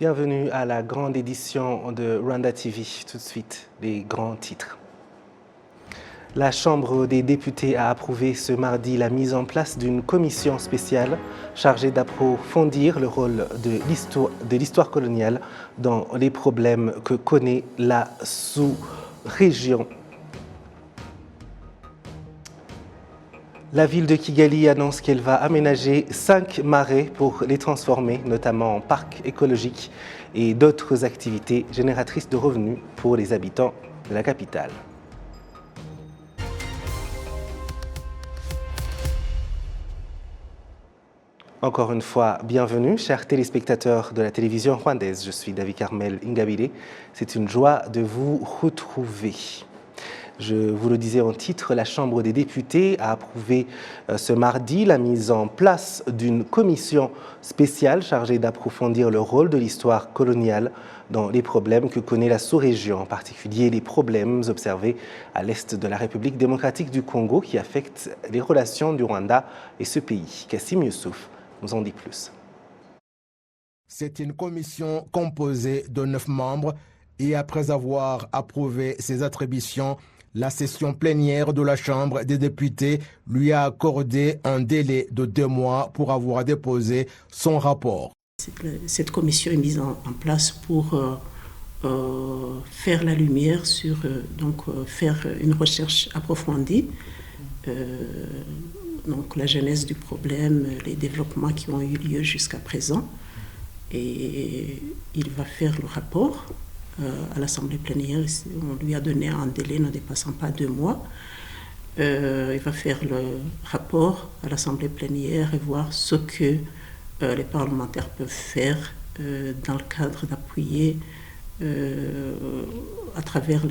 Bienvenue à la grande édition de Rwanda TV. Tout de suite, les grands titres. La Chambre des députés a approuvé ce mardi la mise en place d'une commission spéciale chargée d'approfondir le rôle de l'histoire coloniale dans les problèmes que connaît la sous-région. La ville de Kigali annonce qu'elle va aménager 5 marais pour les transformer, notamment en parcs écologiques et d'autres activités génératrices de revenus pour les habitants de la capitale. Encore une fois, bienvenue, chers téléspectateurs de la télévision rwandaise. Je suis David Carmel Ingabire. C'est une joie de vous retrouver. Je vous le disais en titre, la Chambre des députés a approuvé ce mardi la mise en place d'une commission spéciale chargée d'approfondir le rôle de l'histoire coloniale dans les problèmes que connaît la sous-région, en particulier les problèmes observés à l'est de la République démocratique du Congo qui affectent les relations du Rwanda et ce pays. Kassim Youssouf nous en dit plus. C'est une commission composée de 9 membres et après avoir approuvé ses attributions, la session plénière de la Chambre des députés lui a accordé un délai de 2 mois pour avoir déposé son rapport. Cette commission est mise en place pour faire la lumière sur, faire une recherche approfondie, donc la genèse du problème, les développements qui ont eu lieu jusqu'à présent. Et il va faire le rapport à l'Assemblée plénière. On lui a donné un délai ne dépassant pas 2 mois. Il va faire le rapport à l'Assemblée plénière et voir ce que les parlementaires peuvent faire dans le cadre d'appuyer à travers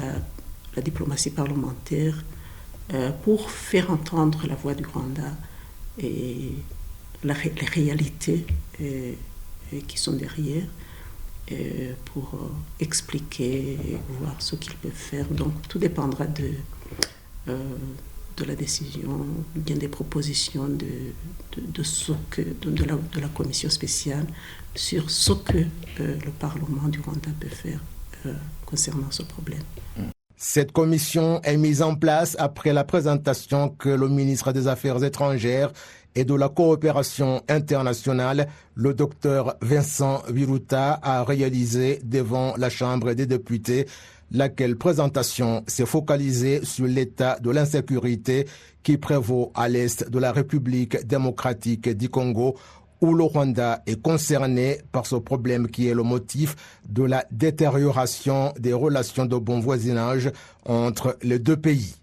la diplomatie parlementaire pour faire entendre la voix du Rwanda et les réalités qui sont derrière, pour expliquer et voir ce qu'ils peuvent faire. Donc tout dépendra de la décision, bien des propositions de la commission spéciale sur ce que le Parlement du Rwanda peut faire concernant ce problème. Cette commission est mise en place après la présentation que le ministre des Affaires étrangères et de la coopération internationale, le docteur Vincent Biruta, a réalisée devant la Chambre des députés, laquelle présentation s'est focalisée sur l'état de l'insécurité qui prévaut à l'est de la République démocratique du Congo, où le Rwanda est concerné par ce problème qui est le motif de la détérioration des relations de bon voisinage entre les deux pays.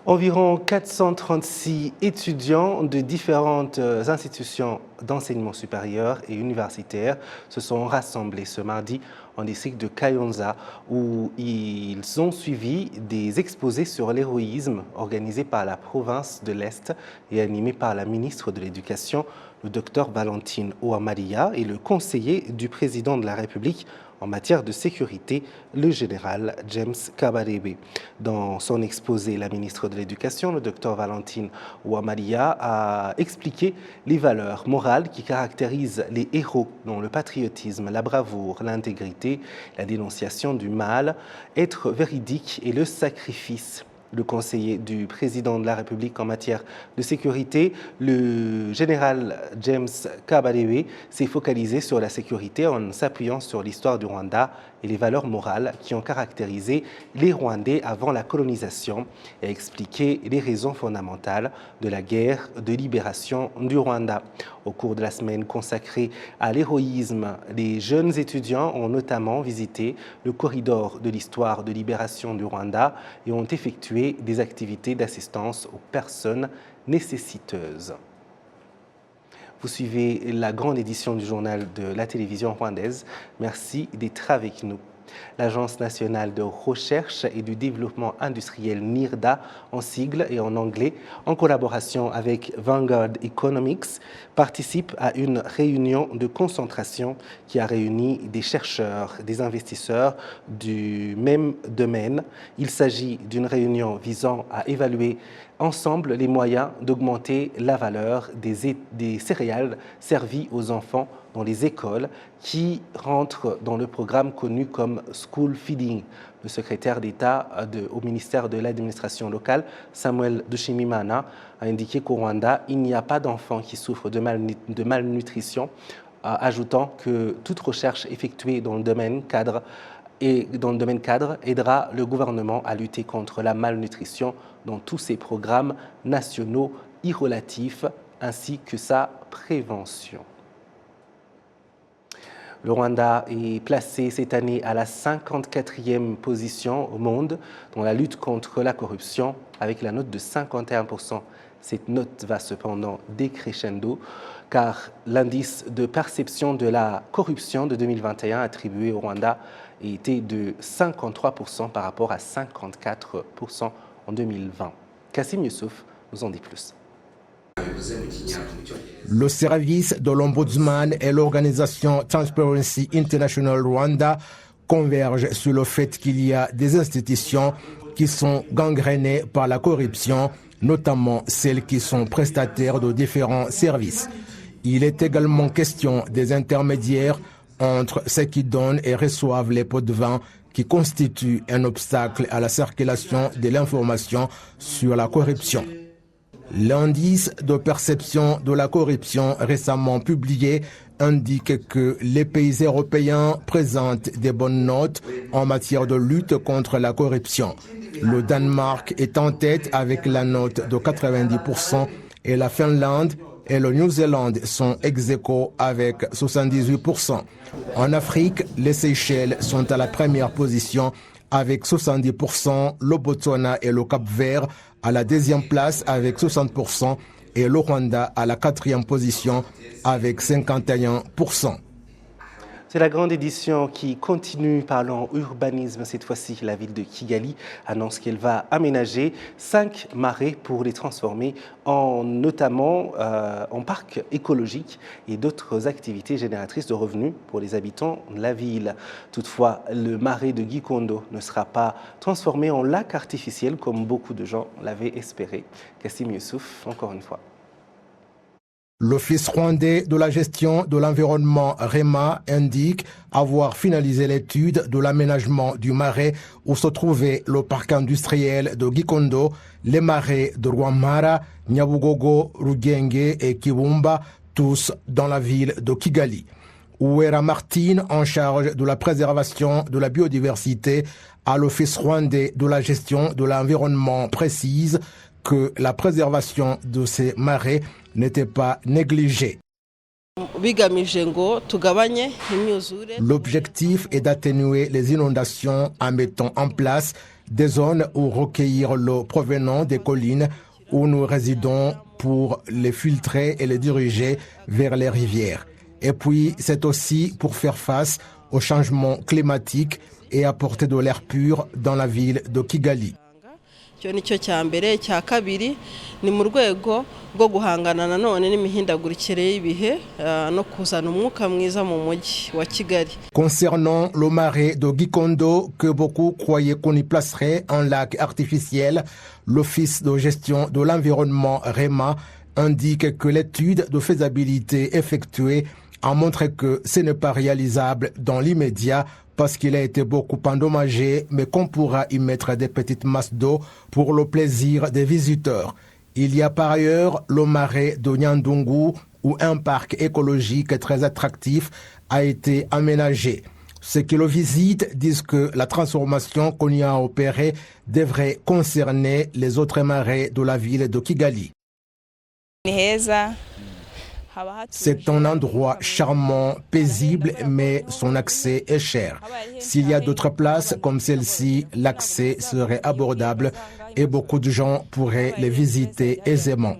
Environ 436 étudiants de différentes institutions d'enseignement supérieur et universitaire se sont rassemblés ce mardi en district de Kayonza où ils ont suivi des exposés sur l'héroïsme organisés par la province de l'Est et animés par la ministre de l'Éducation, le docteur Valentine Ouamaria, et le conseiller du président de la République en matière de sécurité, le général James Kabarebe. Dans son exposé, la ministre de l'Éducation, le docteur Valentine Ouamaria, a expliqué les valeurs morales qui caractérisent les héros, dont le patriotisme, la bravoure, l'intégrité, la dénonciation du mal, être véridique et le sacrifice. Le conseiller du président de la République en matière de sécurité, le général James Kabarebe, s'est focalisé sur la sécurité en s'appuyant sur l'histoire du Rwanda et les valeurs morales qui ont caractérisé les Rwandais avant la colonisation et a expliqué les raisons fondamentales de la guerre de libération du Rwanda. Au cours de la semaine consacrée à l'héroïsme, les jeunes étudiants ont notamment visité le corridor de l'histoire de libération du Rwanda et ont effectué des activités d'assistance aux personnes nécessiteuses. Vous suivez la grande édition du journal de la télévision rwandaise. Merci d'être avec nous. L'Agence nationale de recherche et du développement industriel NIRDA en sigle et en anglais, en collaboration avec Vanguard Economics, participe à une réunion de concentration qui a réuni des chercheurs, des investisseurs du même domaine. Il s'agit d'une réunion visant à évaluer ensemble les moyens d'augmenter la valeur des céréales servies aux enfants dans les écoles qui rentrent dans le programme connu comme School Feeding. Le secrétaire d'État au ministère de l'administration locale, Samuel Dushimimana, a indiqué qu'au Rwanda, il n'y a pas d'enfants qui souffrent de malnutrition, ajoutant que toute recherche effectuée dans le domaine cadre aidera le gouvernement à lutter contre la malnutrition dans tous ses programmes nationaux irrelatifs ainsi que sa prévention. Le Rwanda est placé cette année à la 54e position au monde dans la lutte contre la corruption avec la note de 51%. Cette note va cependant décrescendo car l'indice de perception de la corruption de 2021 attribué au Rwanda était de 53% par rapport à 54% en 2020. Kassim Youssouf nous en dit plus. Le service de l'Ombudsman et l'organisation Transparency International Rwanda convergent sur le fait qu'il y a des institutions qui sont gangrénées par la corruption, notamment celles qui sont prestataires de différents services. Il est également question des intermédiaires entre ceux qui donnent et reçoivent les pots de vin qui constituent un obstacle à la circulation de l'information sur la corruption. L'indice de perception de la corruption récemment publié indique que les pays européens présentent des bonnes notes en matière de lutte contre la corruption. Le Danemark est en tête avec la note de 90% et la Finlande et le New Zealand sont ex-aequo avec 78%. En Afrique, les Seychelles sont à la première position avec 70%, le Botswana et le Cap-Vert à la deuxième place avec 60% et le Rwanda à la quatrième position avec 51%. C'est la grande édition qui continue. Parlant urbanisme, cette fois-ci, la ville de Kigali annonce qu'elle va aménager 5 marais pour les transformer notamment en parcs écologiques et d'autres activités génératrices de revenus pour les habitants de la ville. Toutefois, le marais de Gikondo ne sera pas transformé en lac artificiel comme beaucoup de gens l'avaient espéré. Kassim Youssouf, encore une fois. L'Office rwandais de la gestion de l'environnement REMA indique avoir finalisé l'étude de l'aménagement du marais où se trouvait le parc industriel de Gikondo, les marais de Rwampara, Nyabugogo, Rugenge et Kibumba, tous dans la ville de Kigali. Uwera Martine, en charge de la préservation de la biodiversité à l'Office rwandais de la gestion de l'environnement, précise que la préservation de ces marais n'était pas négligée. L'objectif est d'atténuer les inondations en mettant en place des zones où recueillir l'eau provenant des collines où nous résidons pour les filtrer et les diriger vers les rivières. Et puis, c'est aussi pour faire face au changement climatique et apporter de l'air pur dans la ville de Kigali. Cyo nicyo cya mbere. Icya kabiri ni mu rwego rwo guhangana nanone n'imihindagurikire y'ibihe no kuzana umwuka mwiza mu mujyi wa Kigali. Concernant le marais de Gikondo que beaucoup croyaient qu'on y placerait un lac artificiel, l'Office de gestion de l'environnement REMA indique que l'étude de faisabilité effectuée a montré que ce n'est pas réalisable dans l'immédiat parce qu'il a été beaucoup endommagé, mais qu'on pourra y mettre des petites masses d'eau pour le plaisir des visiteurs. Il y a par ailleurs le marais de Nyandungu, où un parc écologique très attractif a été aménagé. Ceux qui le visitent disent que la transformation qu'on y a opérée devrait concerner les autres marais de la ville de Kigali. C'est un endroit charmant, paisible, mais son accès est cher. S'il y a d'autres places comme celle-ci, l'accès serait abordable et beaucoup de gens pourraient les visiter aisément.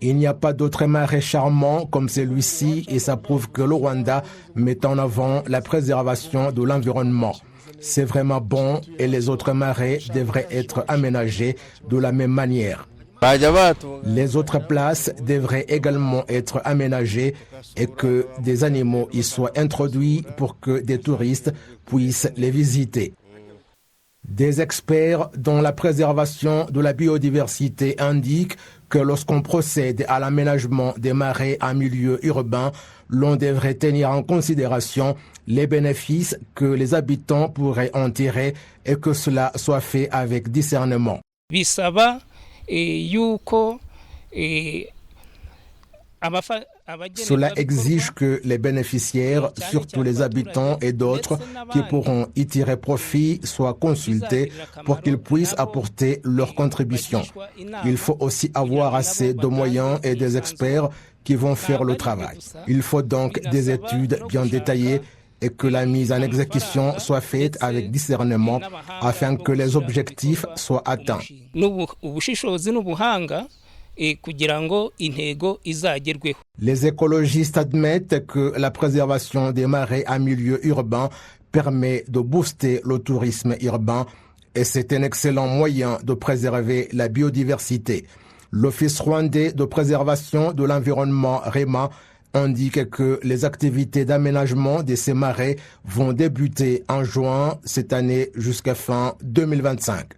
Il n'y a pas d'autres marais charmants comme celui-ci et ça prouve que le Rwanda met en avant la préservation de l'environnement. C'est vraiment bon et les autres marais devraient être aménagés de la même manière. Les autres places devraient également être aménagées et que des animaux y soient introduits pour que des touristes puissent les visiter. Des experts dans la préservation de la biodiversité indiquent que lorsqu'on procède à l'aménagement des marais en milieu urbain, l'on devrait tenir en considération les bénéfices que les habitants pourraient en tirer et que cela soit fait avec discernement. Cela exige que les bénéficiaires, surtout les habitants et d'autres qui pourront y tirer profit, soient consultés pour qu'ils puissent apporter leur contribution. Il faut aussi avoir assez de moyens et des experts qui vont faire le travail. Il faut donc des études bien détaillées et que la mise en exécution soit faite avec discernement afin que les objectifs soient atteints. Les écologistes admettent que la préservation des marais en milieu urbain permet de booster le tourisme urbain et c'est un excellent moyen de préserver la biodiversité. L'Office rwandais de préservation de l'environnement REMA indique que les activités d'aménagement de ces marais vont débuter en juin cette année jusqu'à fin 2025.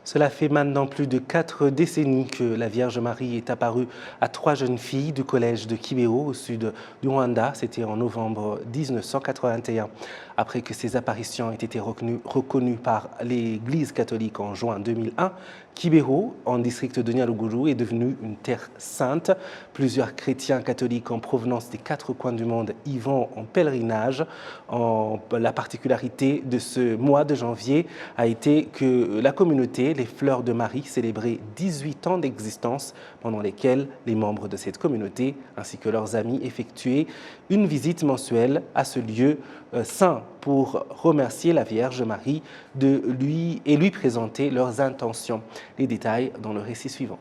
Cela fait maintenant plus de 4 décennies que la Vierge Marie est apparue à 3 jeunes filles du collège de Kibeho au sud du Rwanda. C'était en novembre 1981. Après que ces apparitions aient été reconnues par l'Église catholique en juin 2001, Kibeho, en district de Nyaruguru, est devenue une terre sainte. Plusieurs chrétiens catholiques en provenance des 4 coins du monde y vont en pèlerinage. La particularité de ce mois de janvier a été que la communauté, les Fleurs de Marie, célébrait 18 ans d'existence pendant lesquels les membres de cette communauté ainsi que leurs amis effectuaient une visite mensuelle à ce lieu saint pour remercier la Vierge Marie de lui présenter leurs intentions. Les détails dans le récit suivant.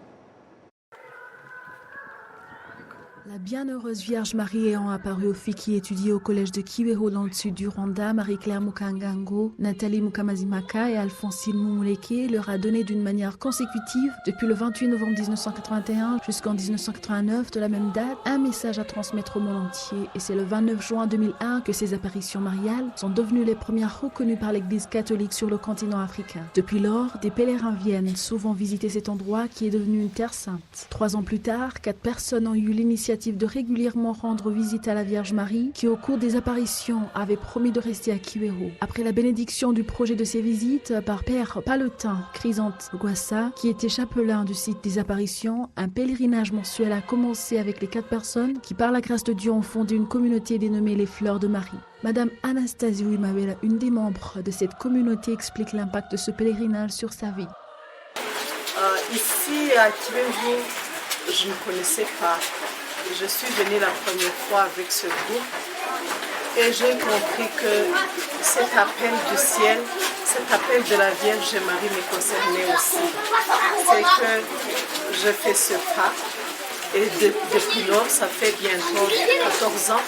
La bienheureuse Vierge Marie ayant apparu aux filles qui étudient au collège de Kibeho dans le sud du Rwanda, Marie-Claire Mukangango, Nathalie Mukamazimaka et Alphonsine Mumuleke leur a donné d'une manière consécutive, depuis le 28 novembre 1981 jusqu'en 1989, de la même date, un message à transmettre au monde entier. Et c'est le 29 juin 2001 que ces apparitions mariales sont devenues les premières reconnues par l'Église catholique sur le continent africain. Depuis lors, des pèlerins viennent souvent visiter cet endroit qui est devenu une terre sainte. 3 ans plus tard, 4 personnes ont eu l'initiative de régulièrement rendre visite à la Vierge Marie, qui au cours des apparitions avait promis de rester à Kibeho. Après la bénédiction du projet de ces visites par Père Paletin Chrysanthe Gwassa, qui était chapelain du site des apparitions, un pèlerinage mensuel a commencé avec les 4 personnes qui, par la grâce de Dieu, ont fondé une communauté dénommée les Fleurs de Marie. Madame Anastasie Wimawela, une des membres de cette communauté, explique l'impact de ce pèlerinage sur sa vie. Ici à Kibeho, je ne connaissais pas. Je suis venue la première fois avec ce groupe et j'ai compris que cet appel du ciel, cet appel de la Vierge Marie me concernait aussi. C'est que je fais ce pas et depuis lors, ça fait bientôt 14 ans,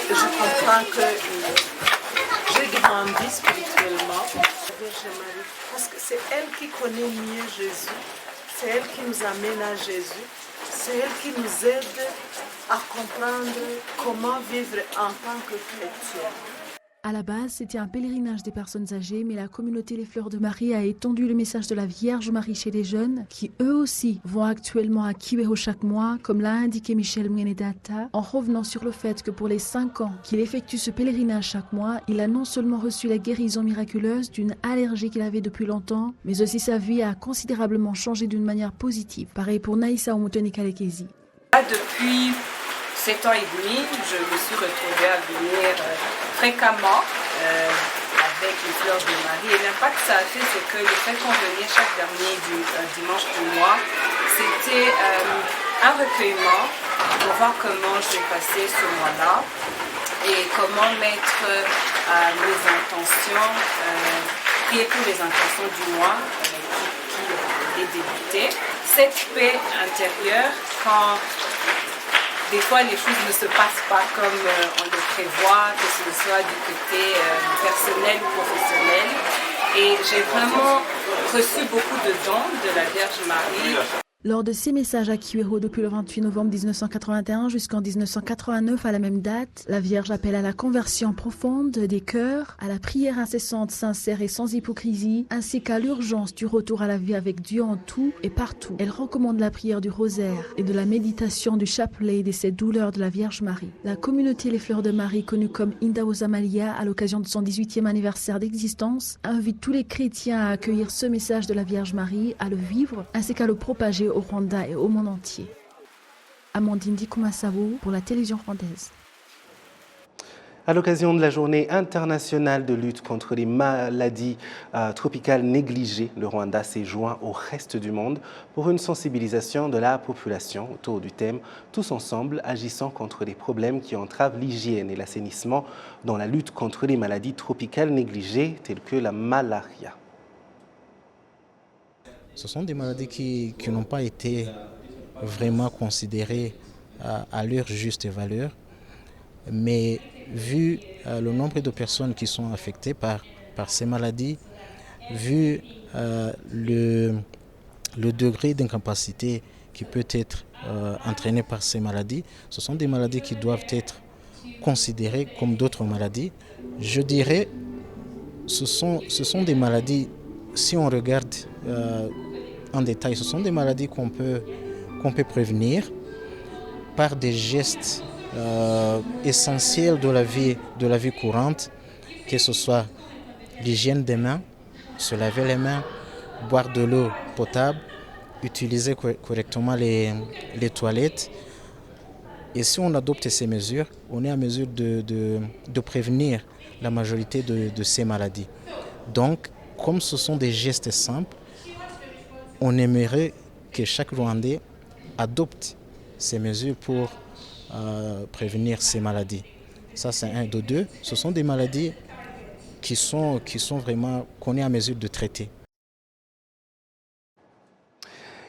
je comprends que j'ai grandi spirituellement. La Vierge Marie, parce que c'est elle qui connaît mieux Jésus, c'est elle qui nous amène à Jésus. C'est elle qui nous aide à comprendre comment vivre en tant que chrétien. À la base, c'était un pèlerinage des personnes âgées, mais la communauté Les Fleurs de Marie a étendu le message de la Vierge Marie chez les jeunes, qui eux aussi vont actuellement à Kibeho chaque mois, comme l'a indiqué Michel Mwenedata, en revenant sur le fait que pour les 5 ans qu'il effectue ce pèlerinage chaque mois, il a non seulement reçu la guérison miraculeuse d'une allergie qu'il avait depuis longtemps, mais aussi sa vie a considérablement changé d'une manière positive. Pareil pour Naïssa Omutoni-Kalekezi. Depuis 7 ans et demi, je me suis retrouvée à venir fréquemment avec les Fleurs de Marie. Et l'impact que ça a fait, c'est que le fait qu'on venait chaque dernier dimanche du mois, c'était un recueillement pour voir comment je vais passer ce mois-là et comment mettre mes intentions, prier pour les intentions du mois qui est débuté. Cette paix intérieure, quand des fois, les choses ne se passent pas comme on le prévoit, que ce soit du côté personnel ou professionnel. Et j'ai vraiment reçu beaucoup de dons de la Vierge Marie. Lors de ses messages à Kiwero depuis le 28 novembre 1981 jusqu'en 1989, à la même date, la Vierge appelle à la conversion profonde des cœurs, à la prière incessante, sincère et sans hypocrisie, ainsi qu'à l'urgence du retour à la vie avec Dieu en tout et partout. Elle recommande la prière du rosaire et de la méditation du chapelet et de ces douleurs de la Vierge Marie. La communauté Les Fleurs de Marie, connue comme Indaosa Malia, à l'occasion de son 18e anniversaire d'existence, invite tous les chrétiens à accueillir ce message de la Vierge Marie, à le vivre, ainsi qu'à le propager au Rwanda et au monde entier. Amandine Dikumasabo pour la télévision rwandaise. À l'occasion de la journée internationale de lutte contre les maladies tropicales négligées, le Rwanda s'est joint au reste du monde pour une sensibilisation de la population autour du thème « Tous ensemble, agissant contre les problèmes qui entravent l'hygiène et l'assainissement dans la lutte contre les maladies tropicales négligées telles que la malaria ». Ce sont des maladies qui n'ont pas été vraiment considérées à leur juste valeur, mais vu le nombre de personnes qui sont affectées par ces maladies, vu le degré d'incapacité qui peut être entraîné par ces maladies, ce sont des maladies qui doivent être considérées comme d'autres maladies. Je dirais ce sont des maladies, si on regarde en détail, ce sont des maladies qu'on peut prévenir par des gestes essentiels de la vie courante, que ce soit l'hygiène des mains, se laver les mains, boire de l'eau potable, utiliser correctement les toilettes. Et si on adopte ces mesures, on est en mesure de prévenir la majorité de ces maladies. Donc, comme ce sont des gestes simples, on aimerait que chaque Rwandais adopte ces mesures pour prévenir ces maladies. Ça, c'est un. De deux, ce sont des maladies qui sont vraiment qu'on est en mesure de traiter.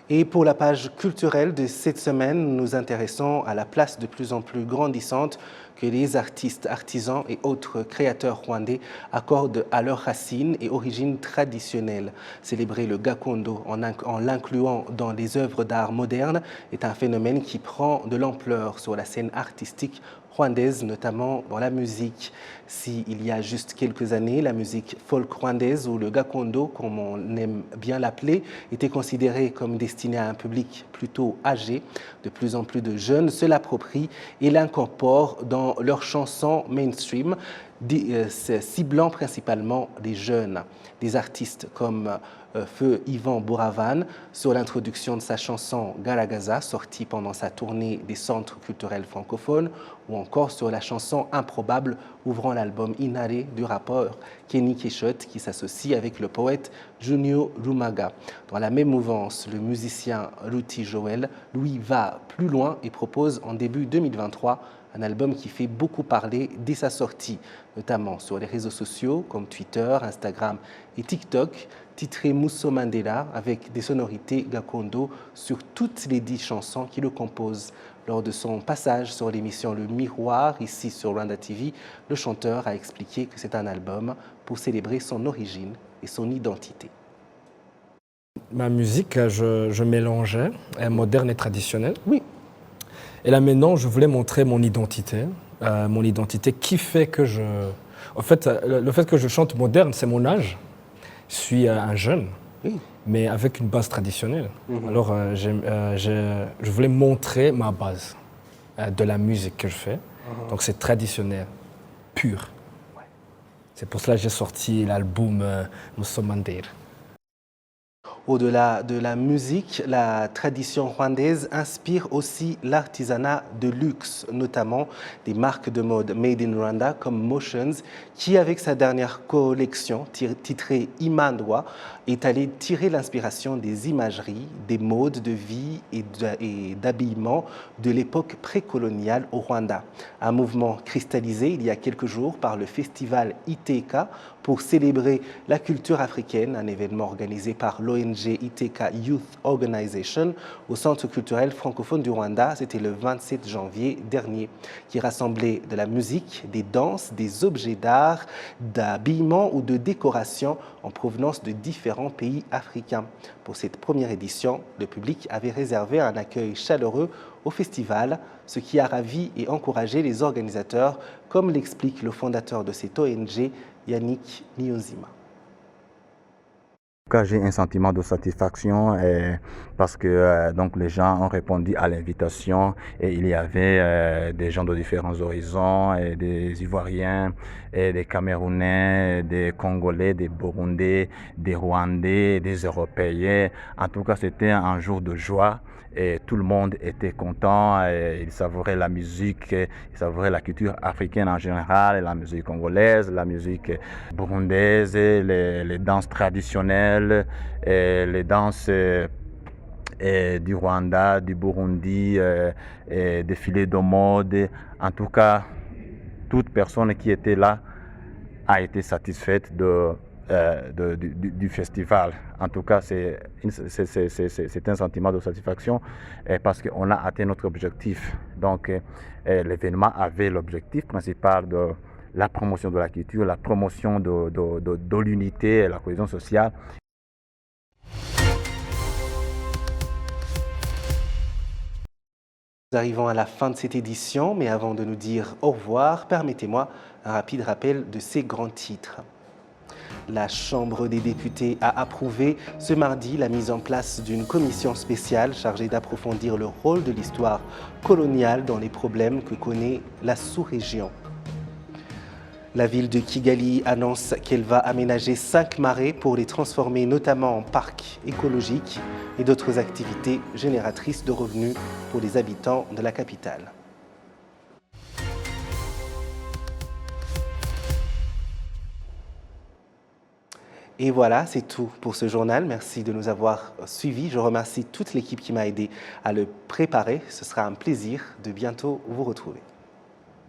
Et pour la page culturelle de cette semaine, nous nous intéressons à la place de plus en plus grandissante que les artistes, artisans et autres créateurs rwandais accordent à leurs racines et origines traditionnelles. Célébrer le gakondo en l'incluant dans les œuvres d'art modernes est un phénomène qui prend de l'ampleur sur la scène artistique rwandaise, notamment dans la musique. S'il y a juste quelques années, la musique folk rwandaise ou le gakondo, comme on aime bien l'appeler, était considérée comme destinée à un public plutôt âgé, de plus en plus de jeunes se l'approprient et l'incorporent dans leurs chansons mainstream, ciblant principalement les jeunes. Des artistes comme Feu Yvan Bouravan, sur l'introduction de sa chanson Garagaza, sortie pendant sa tournée des centres culturels francophones, ou encore sur la chanson Improbable, ouvrant l'album Inare du rappeur Kenny Keshot, qui s'associe avec le poète Junio Rumaga. Dans la même mouvance, le musicien Ruti Joel, lui, va plus loin et propose en début 2023 un album qui fait beaucoup parler dès sa sortie, notamment sur les réseaux sociaux comme Twitter, Instagram et TikTok, titré Musso Mandela, avec des sonorités gakondo sur toutes les 10 chansons qui le composent. Lors de son passage sur l'émission Le Miroir, ici sur Rwanda TV, le chanteur a expliqué que c'est un album pour célébrer son origine et son identité. Ma musique, je mélangeais moderne et traditionnelle. Oui. Et là maintenant, je voulais montrer mon identité qui fait que En fait, le fait que je chante moderne, c'est mon âge. Je suis un jeune, oui, mais avec une base traditionnelle. Alors, je voulais montrer ma base de la musique que je fais. Donc, c'est traditionnel, pur. Ouais. C'est pour cela que j'ai sorti l'album Musso Mandela. Au-delà de la musique, la tradition rwandaise inspire aussi l'artisanat de luxe, notamment des marques de mode made in Rwanda comme Motions, qui avec sa dernière collection titrée Imandwa est allé tirer l'inspiration des imageries, des modes de vie et d'habillement de l'époque précoloniale au Rwanda. Un mouvement cristallisé il y a quelques jours par le festival ITK pour célébrer la culture africaine, un événement organisé par l'ONG ITK Youth Organization au Centre culturel francophone du Rwanda. C'était le 27 janvier dernier, qui rassemblait de la musique, des danses, des objets d'art, d'habillement ou de décoration en provenance de différents pays africains. Pour cette première édition, le public avait réservé un accueil chaleureux au festival, ce qui a ravi et encouragé les organisateurs, comme l'explique le fondateur de cette ONG, Yannick Niozima. J'ai un sentiment de satisfaction parce que donc les gens ont répondu à l'invitation et il y avait des gens de différents horizons, et des Ivoiriens, et des Camerounais, des Congolais, des Burundais, des Rwandais, des Européens. En tout cas, c'était un jour de joie. Et tout le monde était content, et il savourait la musique, il savourait la culture africaine en général, la musique congolaise, la musique burundaise, les danses traditionnelles, et les danses du Rwanda, du Burundi, et défilés de mode. En tout cas, toute personne qui était là a été satisfaite du festival. En tout cas, c'est un sentiment de satisfaction parce qu'on a atteint notre objectif. Donc, l'événement avait l'objectif principal de la promotion de la culture, la promotion de l'unité et la cohésion sociale. Nous arrivons à la fin de cette édition, mais avant de nous dire au revoir, permettez-moi un rapide rappel de ces grands titres. La Chambre des députés a approuvé ce mardi la mise en place d'une commission spéciale chargée d'approfondir le rôle de l'histoire coloniale dans les problèmes que connaît la sous-région. La ville de Kigali annonce qu'elle va aménager 5 marais pour les transformer notamment en parcs écologiques et d'autres activités génératrices de revenus pour les habitants de la capitale. Et voilà, c'est tout pour ce journal. Merci de nous avoir suivis. Je remercie toute l'équipe qui m'a aidé à le préparer. Ce sera un plaisir de bientôt vous retrouver.